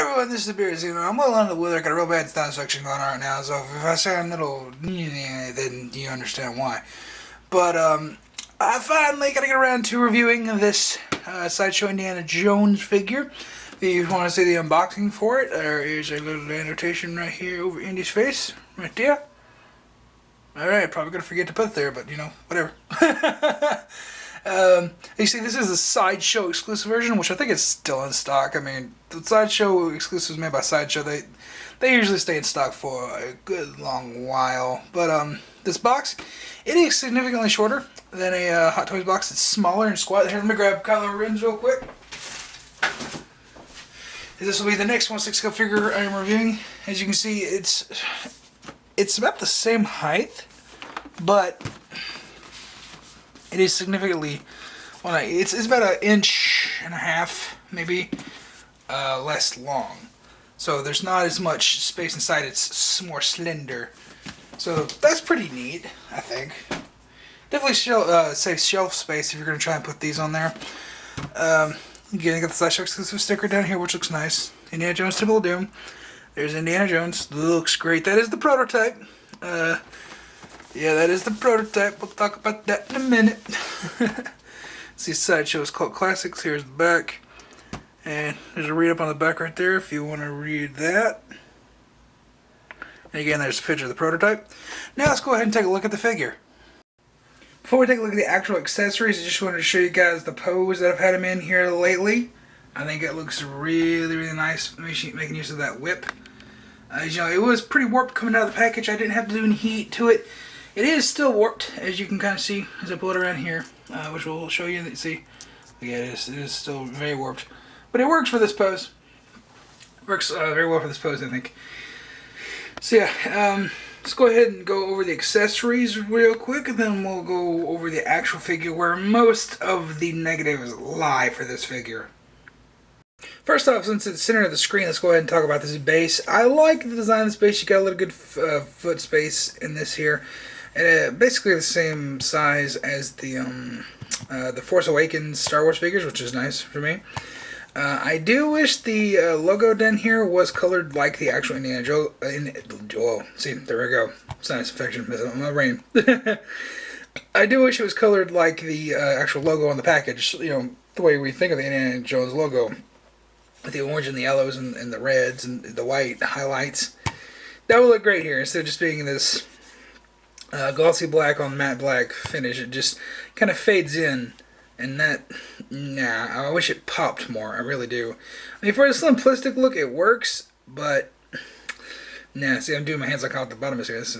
Everyone, this is Beer Zeno. I'm well under the weather. I got a real bad sound section going on right now, so if I sound a little then you understand why. But I finally got to get around to reviewing this Sideshow Indiana Jones figure. If you want to see the unboxing for it, there is a little annotation right here over Indy's face, right there. Alright, probably going to forget to put it there, but you know, whatever. You see, this is the Sideshow exclusive version, which I think is still in stock. I mean, the Sideshow exclusives made by Sideshow, they usually stay in stock for a good long while. But this box, it is significantly shorter than a Hot Toys box. It's smaller and squat. Here, let me grab Kylo Ren's real quick. This will be the next 1/6 figure I am reviewing. As you can see, it's about the same height, but it is significantly, well, it's about 1.5 inches, maybe, less long. So there's not as much space inside, it's more slender. So that's pretty neat, I think. Definitely save shelf space if you're going to try and put these on there. Again, got the Sideshow exclusive sticker down here, which looks nice. Indiana Jones Temple of Doom. There's Indiana Jones. Looks great. That is the prototype. Yeah, that is the prototype. We'll talk about that in a minute. See, Sideshow is called Classics. Here's the back. And there's a read up on the back right there if you want to read that. And again, there's a picture of the prototype. Now let's go ahead and take a look at the figure. Before we take a look at the actual accessories, I just wanted to show you guys the pose that I've had him in here lately. I think it looks really, really nice, making use of that whip. As you know, it was pretty warped coming out of the package. I didn't have to do any heat to it. It is still warped, as you can kind of see as I pull it around here, which we'll show you. See, yeah, it is still very warped, but it works for this pose. Works very well for this pose, I think. So yeah, let's go ahead and go over the accessories real quick, and then we'll go over the actual figure, where most of the negatives lie for this figure. First off, since it's center of the screen, let's go ahead and talk about this base. I like the design of this base. You got a little good foot space in this here. And basically the same size as the Force Awakens Star Wars figures, which is nice for me. I do wish the logo down here was colored like the actual Indiana Jones. See, there we go. Sinus infection messing up my brain. I do wish it was colored like the actual logo on the package. You know, the way we think of the Indiana Jones logo. With the orange and the yellows and the reds and the white highlights. That would look great here. Instead of just being this glossy black on matte black finish, it just kind of fades in. And that, nah, I wish it popped more. I really do. I mean, for a simplistic look, it works, but nah. See, I'm doing my hands like out the bottom of this.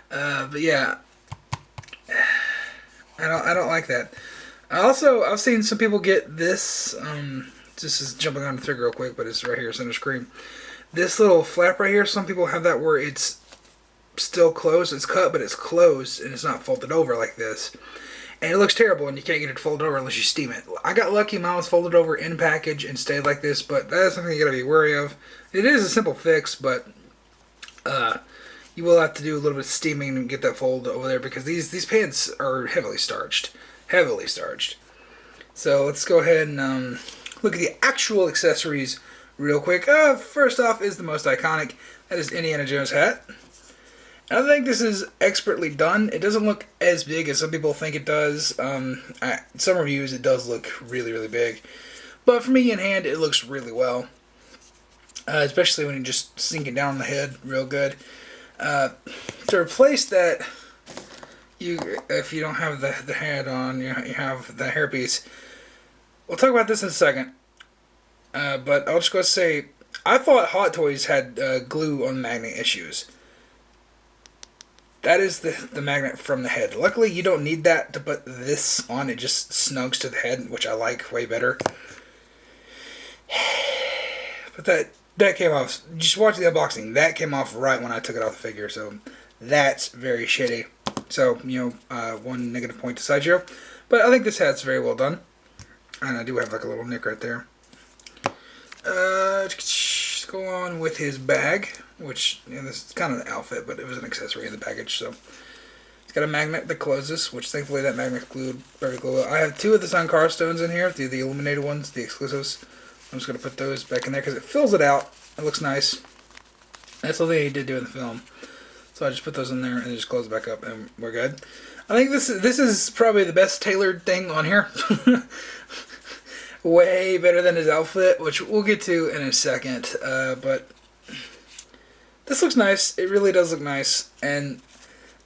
But yeah, I don't like that. I've seen some people get this. This is jumping on the figure real quick, but it's right here, center screen. This little flap right here. Some people have that where it's still closed. It's cut, but it's closed, and it's not folded over like this. And it looks terrible, and you can't get it folded over unless you steam it. I got lucky; mine was folded over in package and stayed like this. But that is something you gotta be wary of. It is a simple fix, but you will have to do a little bit of steaming and get that fold over there because these pants are heavily starched. Heavily starched. So let's go ahead and look at the actual accessories real quick. First off is the most iconic. That is Indiana Jones hat. I think this is expertly done. It doesn't look as big as some people think it does. Some reviews it does look really, really big. But for me in hand, it looks really well. Especially when you just sink it down on the head real good. To replace that, if you don't have the head on, you have the hairpiece. We'll talk about this in a second. But I'll just go say, I thought Hot Toys had glue on magnet issues. That is the magnet from the head. Luckily, you don't need that to put this on. It just snugs to the head, which I like way better. But that came off. Just watch the unboxing. That came off right when I took it off the figure. So that's very shitty. So, you know, one negative point to Sideshow. But I think this hat's very well done. And I do have like a little nick right there. Let's go on with his bag. Which, you know, this is kind of an outfit, but it was an accessory in the package. So, it's got a magnet that closes, which thankfully that magnet's glued very well. I have two of the Sun Car stones in here. The illuminated ones, the exclusives. I'm just going to put those back in there because it fills it out. It looks nice. That's the thing he did do in the film. So I just put those in there and just close it back up and we're good. I think this is probably the best tailored thing on here. Way better than his outfit, which we'll get to in a second. But this looks nice. It really does look nice. And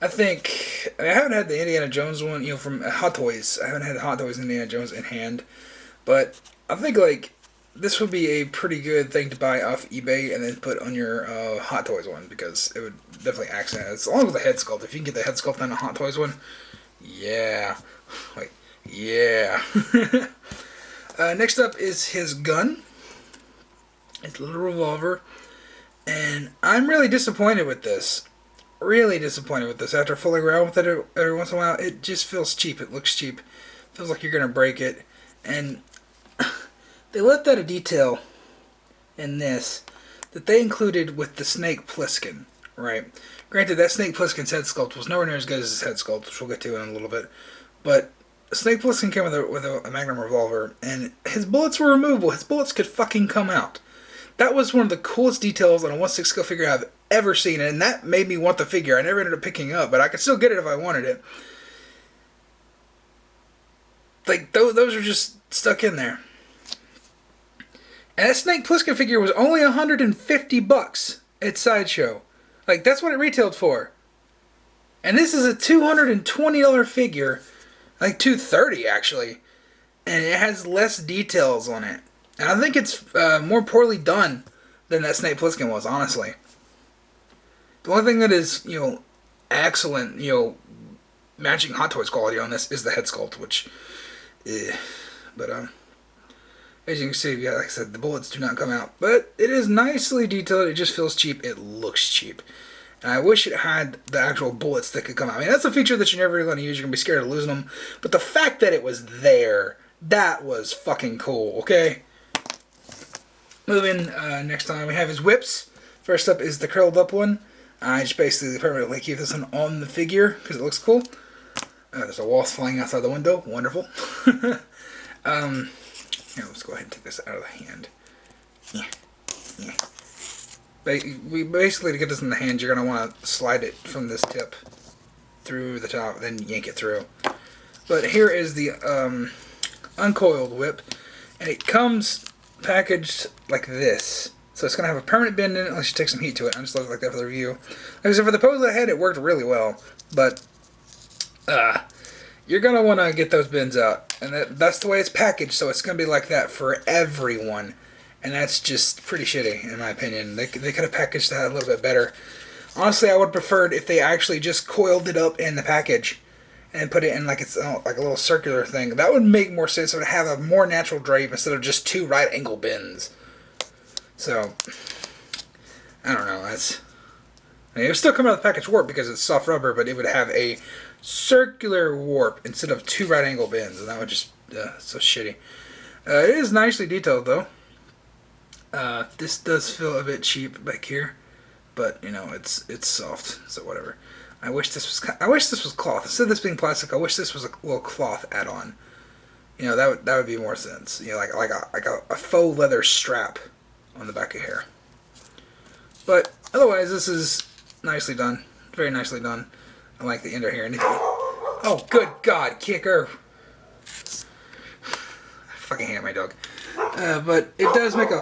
I think, I haven't had the Indiana Jones one, you know, from Hot Toys. I haven't had Hot Toys Indiana Jones in hand. But I think, like, this would be a pretty good thing to buy off eBay and then put on your Hot Toys one, because it would definitely accent it. As long as the head sculpt. If you can get the head sculpt on a Hot Toys one, yeah. Like, yeah. Next up is his gun. It's a little revolver. And I'm really disappointed with this. Really disappointed with this. After fooling around with it every once in a while, it just feels cheap. It looks cheap. Feels like you're going to break it. And they left out a detail in this that they included with the Snake Plissken, right? Granted, that Snake Plissken's head sculpt was nowhere near as good as his head sculpt, which we'll get to in a little bit. But Snake Plissken came with a Magnum revolver, and his bullets were removable. His bullets could fucking come out. That was one of the coolest details on a 1/6 scale figure I've ever seen, and that made me want the figure. I never ended up picking it up, but I could still get it if I wanted it. Like, those are just stuck in there. And that Snake Plissken figure was only $150 at Sideshow. Like, that's what it retailed for. And this is a $220 figure. Like, $230 actually. And it has less details on it. And I think it's more poorly done than that Snake Plissken was, honestly. The only thing that is, you know, excellent, you know, matching Hot Toys quality on this is the head sculpt, which, but, as you can see, yeah, like I said, the bullets do not come out. But it is nicely detailed. It just feels cheap. It looks cheap. And I wish it had the actual bullets that could come out. I mean, that's a feature that you're never really going to use. You're going to be scared of losing them. But the fact that it was there, that was fucking cool, okay? Moving, next on, we have his whips. First up is the curled up one. I just basically permanently keep this one on the figure because it looks cool. There's a wasp flying outside the window. Wonderful. Here, let's go ahead and take this out of the hand. Yeah. We basically, to get this in the hand, you're going to want to slide it from this tip through the top, then yank it through. But here is the uncoiled whip, and it comes packaged like this. So it's going to have a permanent bend in it unless you take some heat to it. I just left it like that for the review. Like I said, for the pose I had, it worked really well. But you're going to want to get those bends out. And that's the way it's packaged, so it's going to be like that for everyone. And that's just pretty shitty, in my opinion. They could have packaged that a little bit better. Honestly, I would have preferred if they actually just coiled it up in the package and put it in like it's like a little circular thing. That would make more sense. It would have a more natural drape instead of just two right angle bends. So, I don't know. I mean, it would still come out of the package warp because it's soft rubber, but it would have a circular warp instead of two right angle bends, and that would just so shitty. It is nicely detailed though. This does feel a bit cheap back here, but you know it's soft, so whatever. I wish this was cloth. Instead of this being plastic, I wish this was a little cloth add-on. You know, that would be more sense. You know, like a faux leather strap on the back of here. But otherwise, this is nicely done, very nicely done. I like the ender here. Oh, good God, kicker! I fucking hate my dog. But it does make a. I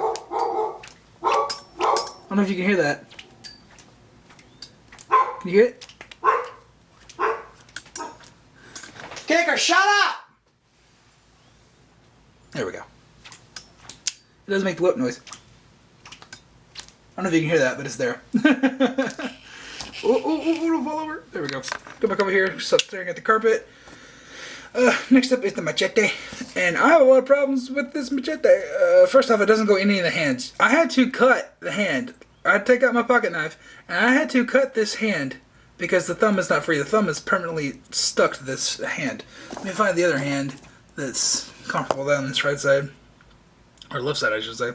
don't know if you can hear that. Can you hear it? Kicker, shut up! There we go. It does make the whip noise. I don't know if you can hear that, but it's there. Don't fall over. There we go. Go back over here, stop staring at the carpet. Next up is the machete. And I have a lot of problems with this machete. First off, it doesn't go any in the hands. I had to cut the hand. I had to take out my pocket knife, and I had to cut this hand because the thumb is not free. The thumb is permanently stuck to this hand. Let me find the other hand that's comfortable down this right side. Or left side, I should say.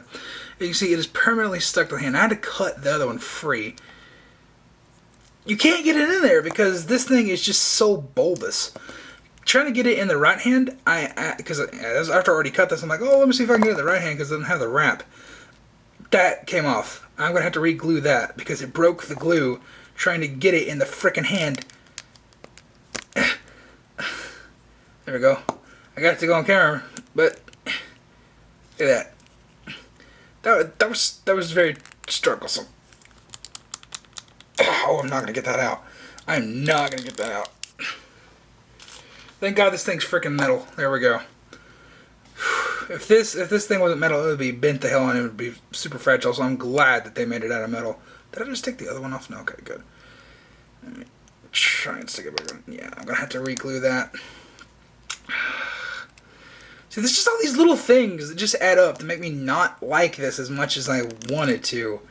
You can see it is permanently stuck to the hand. I had to cut the other one free. You can't get it in there because this thing is just so bulbous. trying to get it in the right hand, because after I already cut this, I'm like, oh, let me see if I can get it in the right hand because it doesn't have the wrap. That came off. I'm going to have to re-glue that because it broke the glue trying to get it in the frickin' hand. There we go. I got it to go on camera, but look at that. That was very strugglesome. Oh, I'm not going to get that out. I'm not going to get that out. Thank God this thing's freaking metal. There we go. If this thing wasn't metal, it would be bent the hell and it would be super fragile. So I'm glad that they made it out of metal. Did I just take the other one off? No, okay, good. Let me try and stick it back on. Yeah, I'm gonna have to re-glue that. See, there's just all these little things that just add up to make me not like this as much as I wanted to.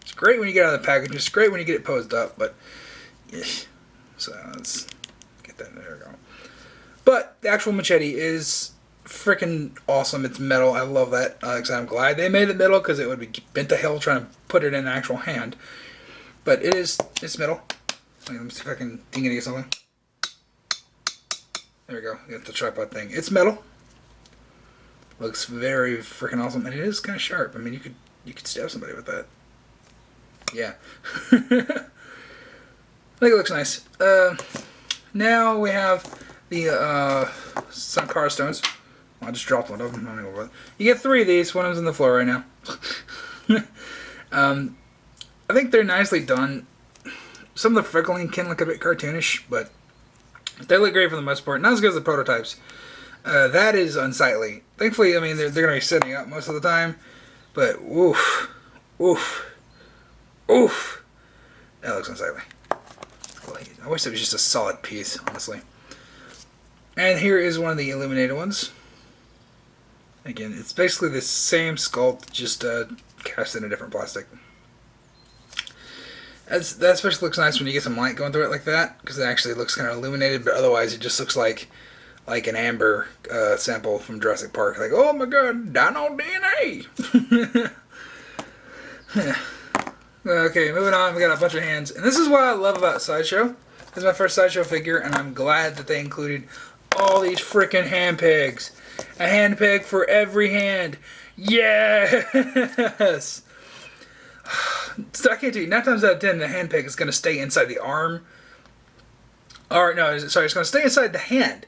It's great when you get out of the package. It's great when you get it posed up, but yeah. So let's get that. There we go. But the actual machete is freaking awesome. It's metal. I love that. I'm glad they made it metal because it would be bent to hell trying to put it in an actual hand. But it's metal. Let me see if I can ding it against something. There we go. Get the tripod thing. It's metal. Looks very freaking awesome, and it is kind of sharp. I mean, you could stab somebody with that. Yeah. I think it looks nice. Now we have the subpar stones. Well, I just dropped one of them. I don't know what. You get 3 of these. One of them's on the floor right now. I think they're nicely done. Some of the freckling can look a bit cartoonish, but they look great for the most part. Not as good as the prototypes. That is unsightly. Thankfully, I mean, they're going to be sitting up most of the time. But, oof. Oof. Oof. That looks unsightly. I wish it was just a solid piece, honestly. And here is one of the illuminated ones. Again, it's basically the same sculpt, just cast in a different plastic. That especially looks nice when you get some light going through it like that, because it actually looks kind of illuminated, but otherwise it just looks like an amber sample from Jurassic Park. Like, oh my god, dino DNA! Yeah. Okay, moving on, we got a bunch of hands. And this is what I love about Sideshow. This is my first Sideshow figure, and I'm glad that they included all these freaking hand pegs. A hand peg for every hand. Yes! So I can't tell you, 9 times out of 10, the hand peg is going to stay inside the arm. Or, no, sorry, it's going to stay inside the hand.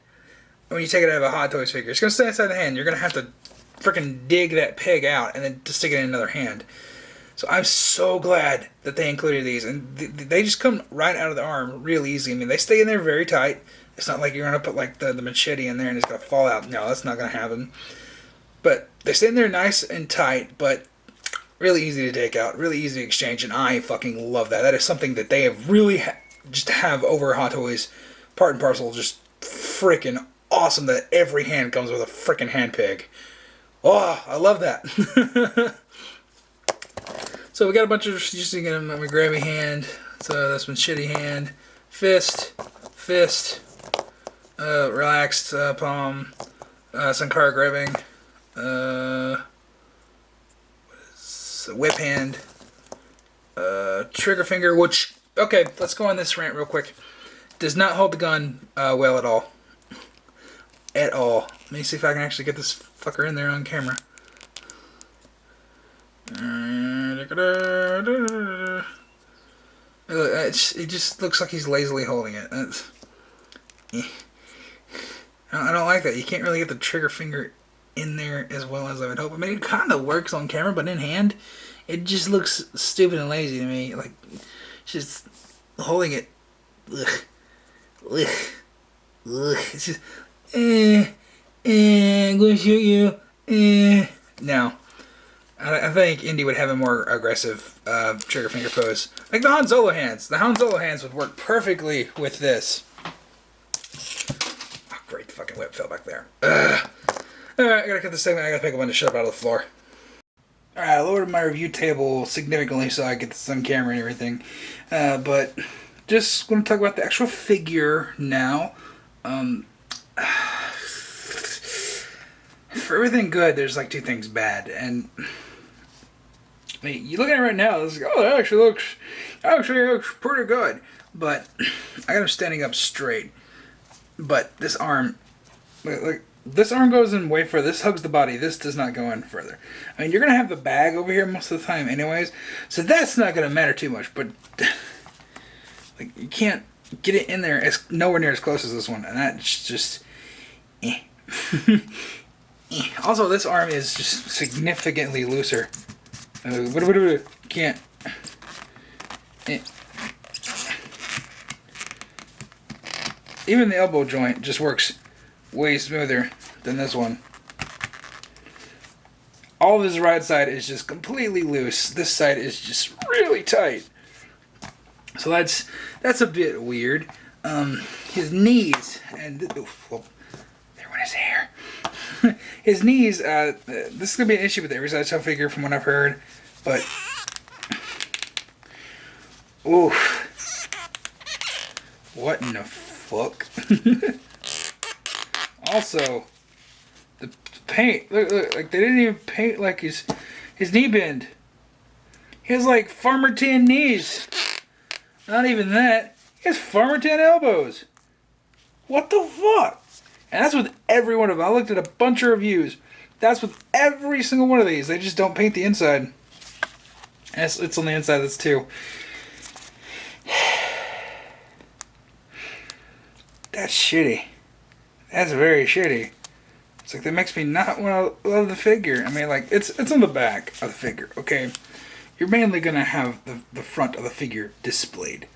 When you take it out of a Hot Toys figure, it's going to stay inside the hand. You're going to have to freaking dig that peg out and then to stick it in another hand. So I'm so glad that they included these, and they just come right out of the arm real easy. I mean, they stay in there very tight. It's not like you're going to put like the machete in there and it's going to fall out. No, that's not going to happen. But they stay in there nice and tight, but really easy to take out, really easy to exchange, and I fucking love that. That is something that they have really just have over Hot Toys, part and parcel, just freaking awesome that every hand comes with a freaking hand peg. Oh, I love that. So we got a bunch of, just to get them, my grabby hand, so that's machete hand, fist, relaxed palm, some card grabbing, whip hand, trigger finger, which, okay, let's go on this rant real quick. Does not hold the gun well at all. At all. Let me see if I can actually get this fucker in there on camera. It just looks like he's lazily holding it. I don't like that. You can't really get the trigger finger in there as well as I would hope. I mean, it kind of works on camera, but in hand, it just looks stupid and lazy to me. Like, just holding it. Ugh. Ugh. Ugh. It's just, I'm gonna shoot you. No. I think Indy would have a more aggressive trigger finger pose. Like the Han Solo hands. The Han Solo hands would work perfectly with this. Oh, great, the fucking whip fell back there. Ugh. Alright, I gotta cut this segment. I gotta pick a bunch of shit up out of the floor. Alright, I lowered my review table significantly so I get this on camera and everything. But just gonna talk about the actual figure now. For everything good, there's like 2 things bad. And I mean, you look at it right now, it's like, oh, that actually looks pretty good. But I got him standing up straight. But this arm, like this arm goes in way further. This hugs the body. This does not go in further. I mean, you're gonna have the bag over here most of the time, anyways. So that's not gonna matter too much. But like, you can't get it in there as nowhere near as close as this one, and that's just. Eh. Also, this arm is just significantly looser. Can't. Even the elbow joint just works way smoother than this one. All of his right side is just completely loose. This side is just really tight. So that's a bit weird. His knees and well, there went his hair. His knees. This is gonna be an issue with every Sideshow figure, from what I've heard. But ooh, what in the fuck? Also, the paint. Look, like they didn't even paint like his knee bend. He has like Farmer Tan knees. Not even that. He has Farmer Tan elbows. What the fuck? And that's with every one of them. I looked at a bunch of reviews. That's with every single one of these. They just don't paint the inside. And it's on the inside that's too. That's shitty. That's very shitty. It's like that makes me not want to love the figure. I mean, like, it's on the back of the figure, okay? You're mainly going to have the front of the figure displayed.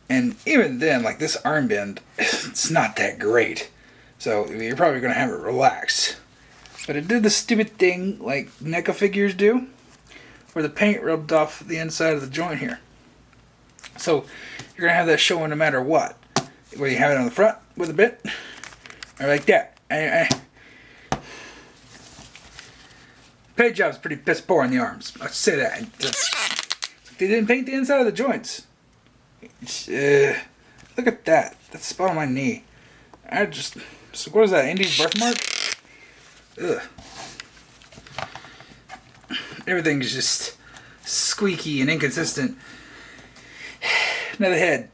And even then, like, this arm bend, it's not that great. So you're probably going to have it relaxed. But it did the stupid thing like NECA figures do, where the paint rubbed off the inside of the joint here. So you're going to have that showing no matter what. Whether you have it on the front with a bit, or like that. Paint job's pretty piss poor on the arms. I'll say that. They didn't paint the inside of the joints. Look at that. That's the spot on my knee. What is that, Indy's birthmark? Ugh. Everything's just squeaky and inconsistent. Now the head.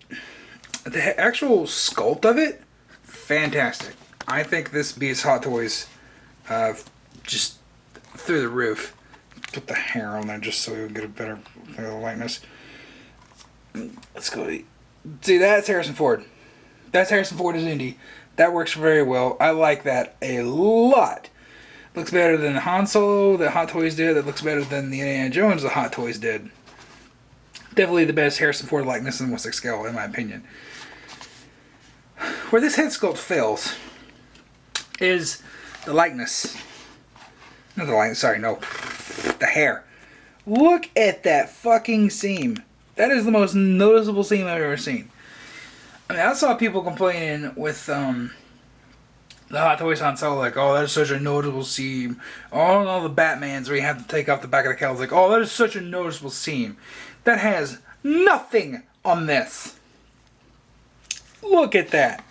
The actual sculpt of it, fantastic. I think this beats Hot Toys just through the roof. Put the hair on there just so we can get a better likeness. Let's go. See, that's Harrison Ford. That's Harrison Ford as Indy. That works very well. I like that a lot. Looks better than the Han Solo that Hot Toys did. That looks better than the Indiana Jones that Hot Toys did. Definitely the best Harrison Ford likeness in 1/6 scale, in my opinion. Where this head sculpt fails is the likeness. Not the likeness, sorry, no. The hair. Look at that fucking seam. That is the most noticeable seam I've ever seen. I mean, I saw people complaining with the Hot Toys Han Solo, like, oh, that is such a noticeable seam. All the Batmans where you have to take off the back of the cowl, like, oh, that is such a noticeable seam. That has nothing on this. Look at that.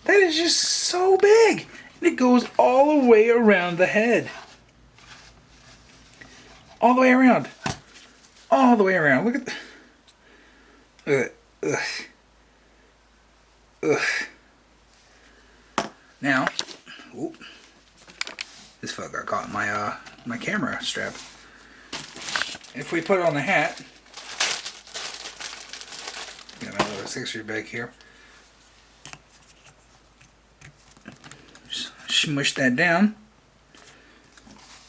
That is just so big. And it goes all the way around the head. All the way around. All the way around. Look at that. Look at that. Ugh. Ugh. Now, ooh, this fuck got caught in my camera strap. If we put it on the hat, got my little 6-3 bag here. Just smush that down.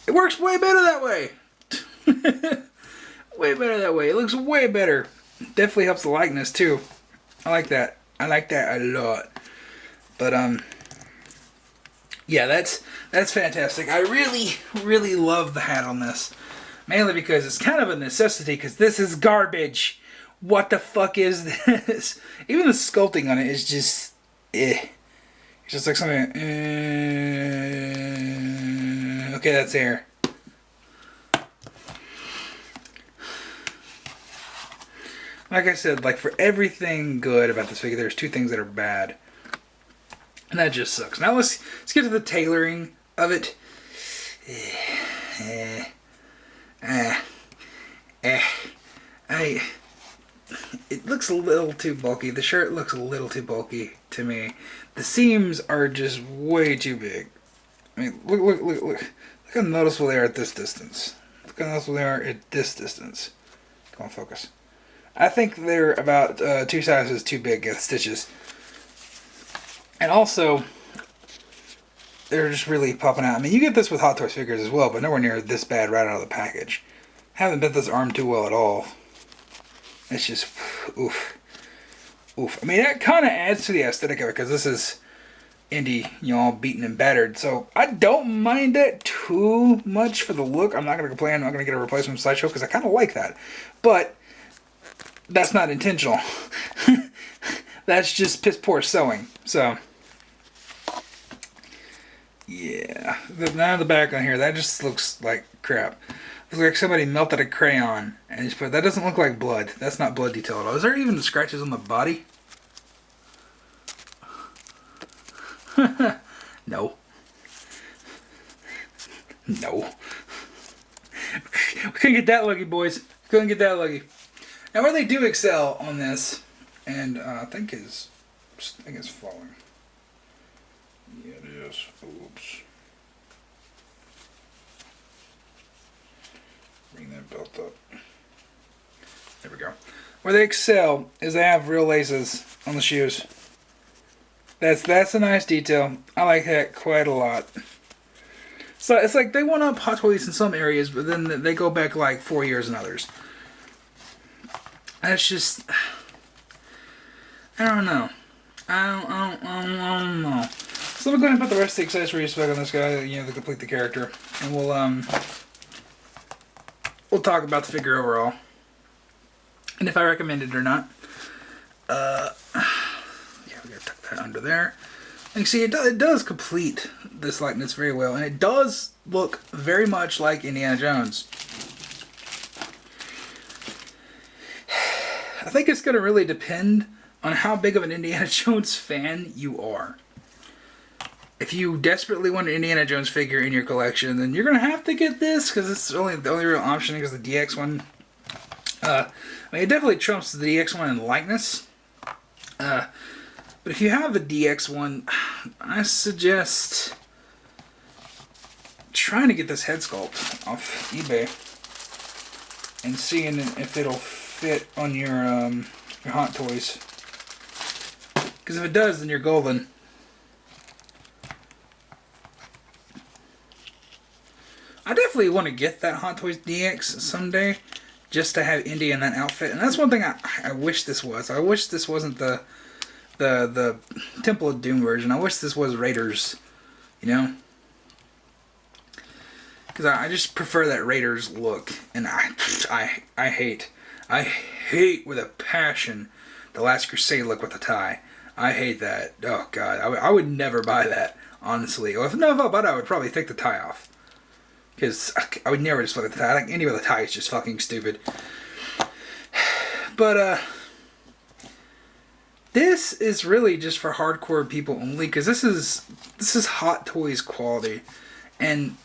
It works way better that way. Way better that way. It looks way better. Definitely helps the likeness too. I like that. I like that a lot. But yeah, that's fantastic. I really love the hat on this. Mainly because it's kind of a necessity, because this is garbage. What the fuck is this? Even the sculpting on it is just It's just like something. Okay, that's hair. Like I said, like, for everything good about this figure, there's two things that are bad. And that just sucks. Now let's get to the tailoring of it. looks a little too bulky. The shirt looks a little too bulky to me. The seams are just way too big. I mean, look. Look how noticeable they are at this distance. Look how noticeable they are at this distance. Come on, focus. I think they're about 2 sizes too big at stitches. And also, they're just really popping out. I mean, you get this with Hot Toys figures as well, but nowhere near this bad right out of the package. Haven't bent this arm too well at all. It's just, oof. Oof. I mean, that kind of adds to the aesthetic of it, because this is indie, you know, all beaten and battered. So, I don't mind that too much for the look. I'm not going to complain. I'm not going to get a replacement Sideshow, because I kind of like that. But, that's not intentional. That's just piss poor sewing. So, yeah. Now the back on here, that just looks like crap. Looks like somebody melted a crayon and just put. That doesn't look like blood. That's not blood detail at all. Is there even scratches on the body? No. No. We couldn't get that lucky, boys. Couldn't get that lucky. Now, where they do excel on this, and I think it's falling. Yeah, it is. Oops. Bring that belt up. There we go. Where they excel is they have real laces on the shoes. That's a nice detail. I like that quite a lot. So it's like they went up Hot Toys in some areas, but then they go back like 4 years in others. That's just, I don't know. I don't know. So I'm going to put the rest of the accessories back on this guy, you know, to complete the character, and we'll talk about the figure overall, and if I recommend it or not. Yeah, we gotta tuck that under there. And you see, it does complete this likeness very well, and it does look very much like Indiana Jones. I think it's going to really depend on how big of an Indiana Jones fan you are. If you desperately want an Indiana Jones figure in your collection, then you're going to have to get this, because it's the only real option, because the DX one, I mean, it definitely trumps the DX one in likeness. But if you have the DX one, I suggest trying to get this head sculpt off eBay and seeing if it'll fit on your Hot Toys. Because if it does, then you're golden. I definitely want to get that Hot Toys DX someday, just to have Indy in that outfit. And that's one thing I wish this was. I wish this wasn't the Temple of Doom version. I wish this was Raiders, you know? Because I just prefer that Raiders look. And I hate with a passion the Last Crusade look with the tie. I hate that. Oh, God. I would never buy that, honestly. Well, if I bought it, I would probably take the tie off. Because I would never just look at the tie. I think any with a tie is just fucking stupid. But, this is really just for hardcore people only. Because this is Hot Toys quality. And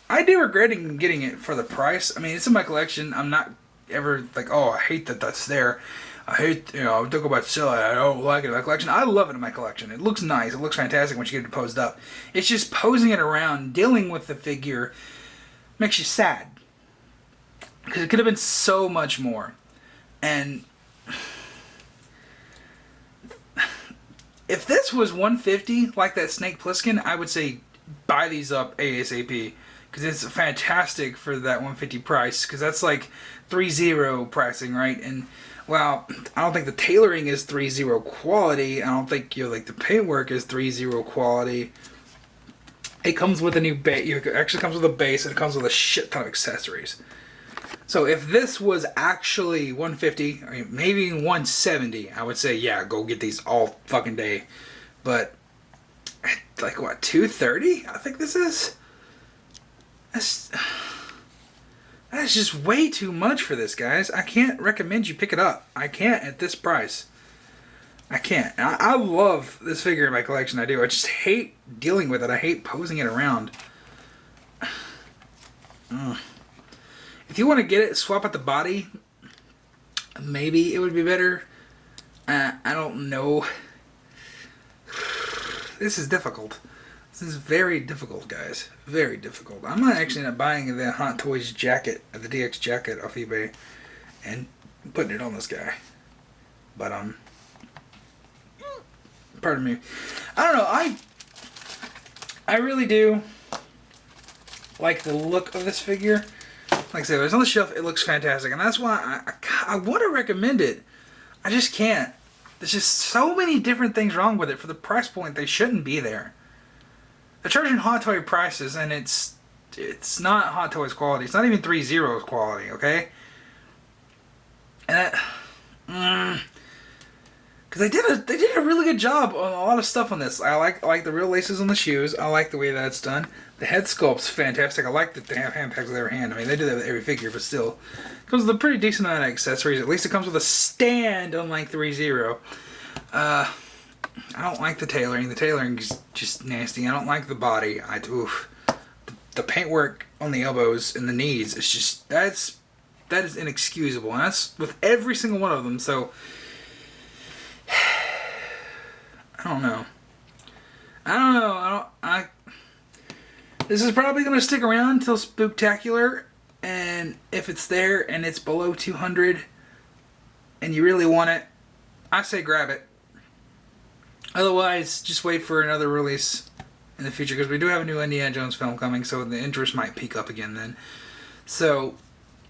I do regret getting it for the price. I mean, it's in my collection. I'm not ever like, oh, I hate that that's there. I hate, you know, don't go about to sell it. I don't like it in my collection. I love it in my collection. It looks nice. It looks fantastic when you get it posed up. It's just posing it around, dealing with the figure, makes you sad. Because it could have been so much more. And if this was $150, like that Snake Plissken, I would say buy these up ASAP. Because it's fantastic for that $150 price. Because that's like 3.0 pricing, right? And well, I don't think the tailoring is 3.0 quality. I don't think, you know, like the paintwork is 3.0 quality. It comes with a new base. It actually comes with a base, and it comes with a shit ton of accessories. So if this was actually $150, or maybe even $170, I would say, yeah, go get these all fucking day. But like what, $230? I think this is. That's just way too much for this, guys. I can't recommend you pick it up. I can't at this price. I can't. I love this figure in my collection. I do. I just hate dealing with it. I hate posing it around. If you want to get it, swap out the body. Maybe it would be better. I don't know. This is difficult. This is very difficult, guys. Very difficult. I'm not actually not buying the Hot Toys jacket, the DX jacket off eBay, and putting it on this guy. But pardon me. I don't know. I really do like the look of this figure. Like I said, it's on the shelf. It looks fantastic, and that's why I want to recommend it. I just can't. There's just so many different things wrong with it. For the price point, they shouldn't be there. They're charging Hot Toy prices, and it's not Hot Toys quality. It's not even 3.0's quality, okay? And that, because they did a really good job on a lot of stuff on this. I like the real laces on the shoes. I like the way that's done. The head sculpt's fantastic. I like that they have hand pegs with every hand. I mean, they do that with every figure, but still, it comes with a pretty decent amount of accessories. At least it comes with a stand, unlike 3.0. I don't like the tailoring. The tailoring is just nasty. I don't like the body. The paintwork on the elbows and the knees is just that is inexcusable, and that's with every single one of them. So I don't know. This is probably going to stick around until Spooktacular, and if it's there and it's below 200 and you really want it, I say grab it. Otherwise, just wait for another release in the future, because we do have a new Indiana Jones film coming, so the interest might peak up again then. So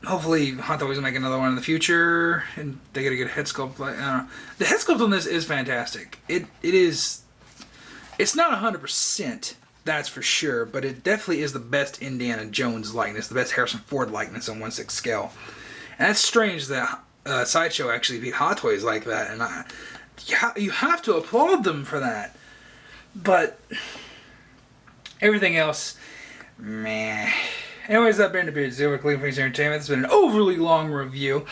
hopefully Hot Toys will make another one in the future, and they get a good head sculpt. I don't know. The head sculpt on this is fantastic. It is. It's not 100%, that's for sure, but it definitely is the best Indiana Jones likeness, the best Harrison Ford likeness on 1/6 scale. And that's strange that Sideshow actually beat Hot Toys like that, and you have to applaud them for that. But everything else, meh. Anyways, that's been the Beard Zero with Clean Face Entertainment. It's been an overly long review.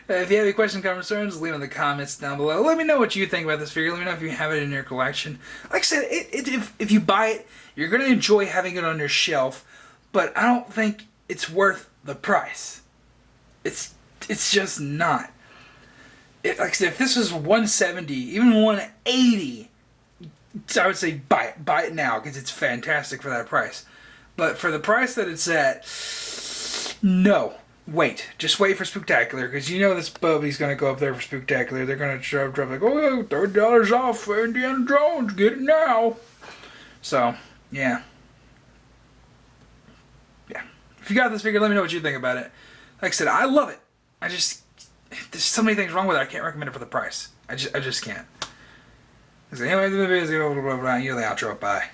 If you have any questions, comments, concerns, leave them in the comments down below. Let me know what you think about this figure. Let me know if you have it in your collection. Like I said, if you buy it, you're going to enjoy having it on your shelf, but I don't think it's worth the price. It's just not. Like I said, if this was $170, even $180, I would say buy it now, because it's fantastic for that price. But for the price that it's at, no. Wait. Just wait for Spooktacular, because you know this Bubby's going to go up there for Spooktacular. They're going to drop like, oh, $30 off for Indiana Jones. Get it now. So, yeah. Yeah. If you got this figure, let me know what you think about it. Like I said, I love it. There's so many things wrong with it, I can't recommend it for the price. I just can't. So anyway, the video is over. You're the outro. Bye.